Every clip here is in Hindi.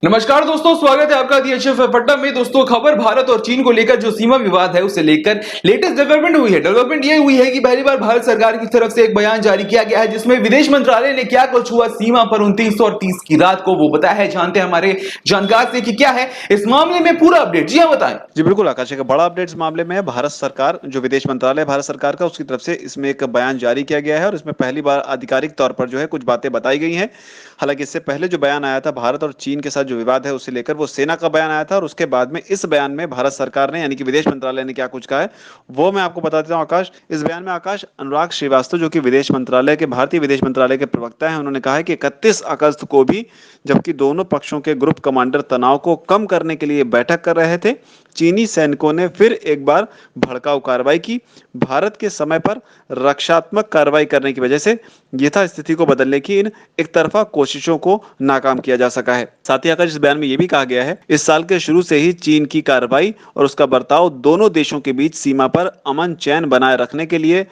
नमस्कार दोस्तों, स्वागत है आपका DHF पटना में। दोस्तों, खबर भारत और चीन को लेकर जो सीमा विवाद है उसे लेकर लेटेस्ट डेवलपमेंट हुई है। डेवलपमेंट ये हुई है कि पहली बार भारत सरकार की तरफ से एक बयान जारी किया गया है जिसमें विदेश मंत्रालय ने क्या कुछ हुआ सीमा पर 29 और 30 की रात को वो बताया है। जानते हैं हमारे जानकार से कि क्या है इस मामले में पूरा अपडेट। जी हाँ, बताएं। जी बिल्कुल आकाश, एक बड़ा अपडेट इस मामले में है। भारत सरकार जो विदेश मंत्रालय है भारत सरकार का, उसकी तरफ से इसमें एक बयान जारी किया गया है और इसमें पहली बार आधिकारिक तौर पर जो है कुछ बातें बताई गई हैं। हालांकि इससे पहले जो बयान आया था भारत और चीन के साथ जो विवाद है उसे लेकर, वो सेना का बयान आया था और उसके बाद में इस बयान में भारत सरकार ने यानी कि विदेश मंत्रालय ने क्या कुछ कहा है वो मैं आपको बता देता हूँ आकाश। इस बयान में आकाश अनुराग श्रीवास्तव जो कि विदेश मंत्रालय के भारतीय विदेश मंत्रालय के प्रवक्ता हैं, उन्होंने कहा है कि 31 अगस्त को भी जबकि दोनों पक्षों के ग्रुप कमांडर तनाव को कम करने के लिए बैठक कर रहे थे, चीनी सैनिकों ने फिर एक बार भड़काऊ कार्रवाई की। भारत के समय पर रक्षात्मक कार्रवाई करने की वजह से यथास्थिति को बदलने की इन एक तरफा कोशिशों को नाकाम किया जा सका है। साथ ही आकर इस बयान में यह भी कहा गया है, इस साल के शुरू से ही चीन की कार्रवाई और उसका बर्ताव दोनों देशों के बीच सीमा पर अमन चैन बनाए रखने के लिए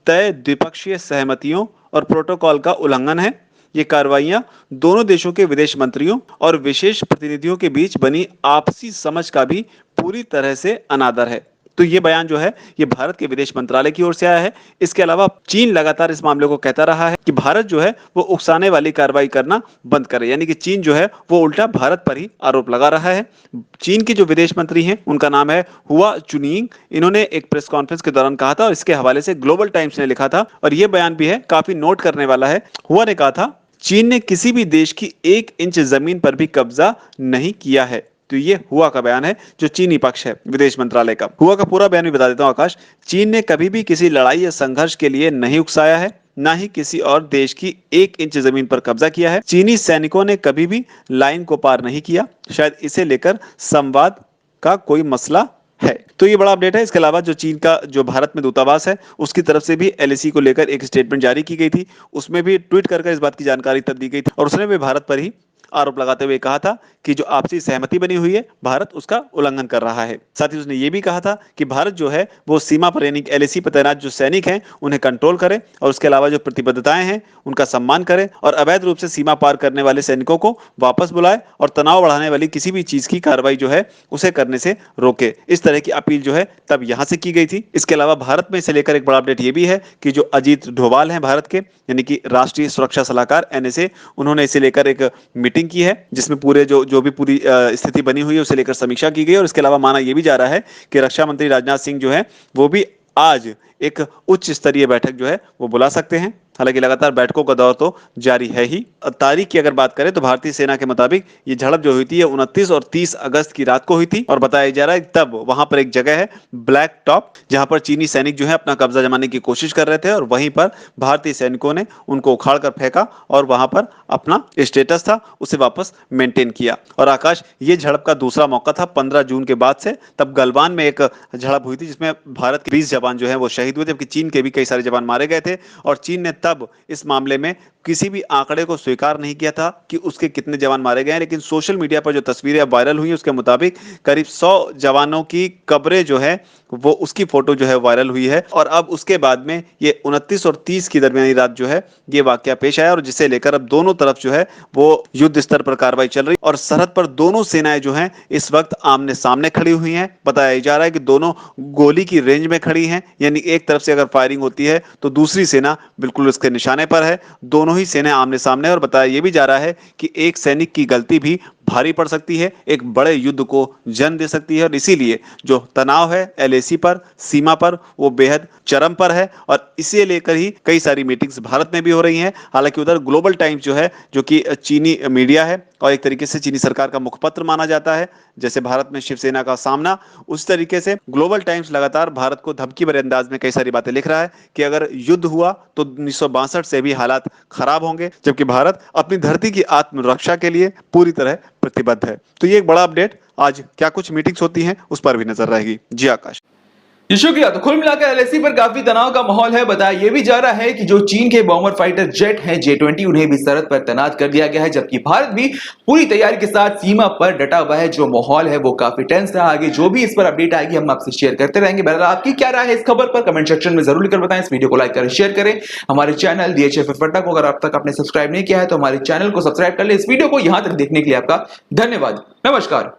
तय द्विपक्षीय सहमतियों और प्रोटोकॉल का उल्लंघन है। ये कार्रवाइयां दोनों देशों के विदेश मंत्रियों और विशेष प्रतिनिधियों के बीच बनी आपसी समझ का भी पूरी तरह से अनादर है। तो ये बयान जो है ये भारत के विदेश मंत्रालय की ओर से आया है। इसके अलावा चीन लगातार इस मामले को कहता रहा है कि भारत जो है वो उकसाने वाली कार्रवाई करना बंद करे, यानी कि चीन जो है वो उल्टा भारत पर ही आरोप लगा रहा है। चीन के जो विदेश मंत्री हैं उनका नाम है हुआ चुनिंग। इन्होंने एक प्रेस कॉन्फ्रेंस के दौरान कहा था और इसके हवाले से ग्लोबल टाइम्स ने लिखा था और ये बयान भी है काफी नोट करने वाला है। हुआ ने कहा था, चीन ने किसी भी देश की 1 इंच जमीन पर भी कब्जा नहीं किया है। तो ये हुआ का बयान है जो चीनी पक्ष है विदेश मंत्रालय का। हुआ का पूरा बयान भी बता देता हूं आकाश। चीन ने कभी भी किसी लड़ाई या संघर्ष के लिए नहीं उकसाया है, ना ही किसी और देश की 1 इंच जमीन पर कब्जा किया है। चीनी सैनिकों ने कभी भी लाइन को पार नहीं किया। शायद इसे लेकर संवाद का कोई मसला है। तो ये बड़ा अपडेट है। इसके अलावा जो चीन का जो भारत में दूतावास है उसकी तरफ से भी LAC को लेकर एक स्टेटमेंट जारी की गई थी। उसमें भी ट्वीट कर इस बात की जानकारी तब दी गई थी और उसने भी भारत पर ही आरोप लगाते हुए कहा था कि जो आपसी सहमति बनी हुई है भारत उसका उल्लंघन कर रहा है। साथ ही उसने ये भी कहा था कि भारत जो है वो सीमा पर यानी LAC पर तैनात जो सैनिक हैं उन्हें कंट्रोल करे और उसके अलावा जो प्रतिबद्धताएं हैं उनका सम्मान करे और अवैध रूप से सीमा पार करने वाले सैनिकों को वापस बुलाए और तनाव बढ़ाने वाली किसी भी चीज की कार्रवाई जो है उसे करने से रोके। इस तरह की अपील जो है तब यहां से की गई थी। इसके अलावा भारत में इसे लेकर एक बड़ा अपडेट ये भी है कि जो अजीत डोभाल हैं भारत के यानी कि राष्ट्रीय सुरक्षा सलाहकार NSA, उन्होंने इसे लेकर एक मीटिंग की है जिसमें पूरे जो भी पूरी स्थिति बनी हुई है उसे लेकर समीक्षा की गई और इसके अलावा माना यह भी जा रहा है कि रक्षा मंत्री राजनाथ सिंह जो है वो भी आज एक उच्च स्तरीय बैठक जो है वो बुला सकते हैं। हालांकि लगातार बैठकों का दौर तो जारी है ही। तारीख की अगर बात करें तो भारतीय सेना के मुताबिक ये झड़प जो हुई थी ये 29 और 30 अगस्त की रात को हुई थी और बताया जा रहा है तब वहां पर एक जगह है ब्लैक टॉप जहां पर चीनी सैनिक जो है अपना कब्जा जमाने की कोशिश कर रहे थे और वहीं पर भारतीय सैनिकों ने उनको उखाड़ कर फेंका और वहां पर अपना स्टेटस था उसे वापस मेंटेन किया। और आकाश, ये झड़प का दूसरा मौका था 15 जून के बाद से। तब गलवान में एक झड़प हुई थी जिसमें भारत के 20 जवान जो है वो शहीद हुए, जबकि चीन के भी कई सारे जवान मारे गए थे और चीन ने तब इस मामले में किसी भी आंकड़े को स्वीकार नहीं किया था कि उसके कितने जवान मारे गए हैं। लेकिन सोशल मीडिया पर जो तस्वीरें वायरल हुई उसके मुताबिक करीब 100 जवानों की कब्रें जो है वो उसकी फोटो जो है वायरल हुई है और अब उसके बाद में ये 29 और 30 की दरमियानी रात जो है ये वाकया पेश आया और जिसे लेकर अब दोनों तरफ जो है वो युद्ध स्तर पर कार्रवाई चल रही और सरहद पर दोनों सेनाएं जो हैं इस वक्त आमने सामने खड़ी हुई हैं। बताया जा रहा है कि दोनों गोली की रेंज में खड़ी हैं, यानी एक तरफ से अगर फायरिंग होती है तो दूसरी सेना बिल्कुल उसके निशाने पर है। दोनों ही सेनाएं आमने सामने और बताया यह भी जा रहा है कि एक सैनिक की गलती भी भारी पड़ सकती है, एक बड़े युद्ध को जन्म दे सकती है और इसीलिए जो तनाव है LAC पर सीमा पर वो बेहद चरम पर है और इसे लेकर ही कई सारी मीटिंग्स भारत में भी हो रही हैं। हालांकि उधर ग्लोबल टाइम्स जो है जो कि चीनी मीडिया है और एक तरीके से चीनी सरकार का मुखपत्र माना जाता है, जैसे भारत में शिवसेना का सामना, उस तरीके से ग्लोबल टाइम्स लगातार भारत को धमकी भरे अंदाज में कई सारी बातें लिख रहा है कि अगर युद्ध हुआ तो 1962 से भी हालात खराब होंगे, जबकि भारत अपनी धरती की आत्मरक्षा के लिए पूरी तरह प्रतिबद्ध है। तो ये एक बड़ा अपडेट। आज क्या कुछ मीटिंग्स होती हैं उस पर भी नजर रहेगी। जी आकाश। जी शुक्रिया। तो कुल मिलाकर एलएसी पर काफी तनाव का माहौल है। बताया यह भी जा रहा है कि जो चीन के बॉम्बर फाइटर जेट हैं J-20 उन्हें भी सरहद पर तैनात कर दिया गया है, जबकि भारत भी पूरी तैयारी के साथ सीमा पर डटा हुआ है। जो माहौल है वो काफी टेंस रहा। आगे जो भी इस पर अपडेट आएगी हम आपसे शेयर करते रहेंगे। बहरहाल आपकी क्या राय है इस खबर पर कमेंट सेक्शन में जरूर लिखकर बताएं। इस वीडियो को लाइक करें, शेयर करें। हमारे चैनल DHFF अड्डा को अगर अब तक आपने सब्सक्राइब नहीं किया है तो हमारे चैनल को सब्सक्राइब कर ले। इस वीडियो को यहां तक देखने के लिए आपका धन्यवाद। नमस्कार।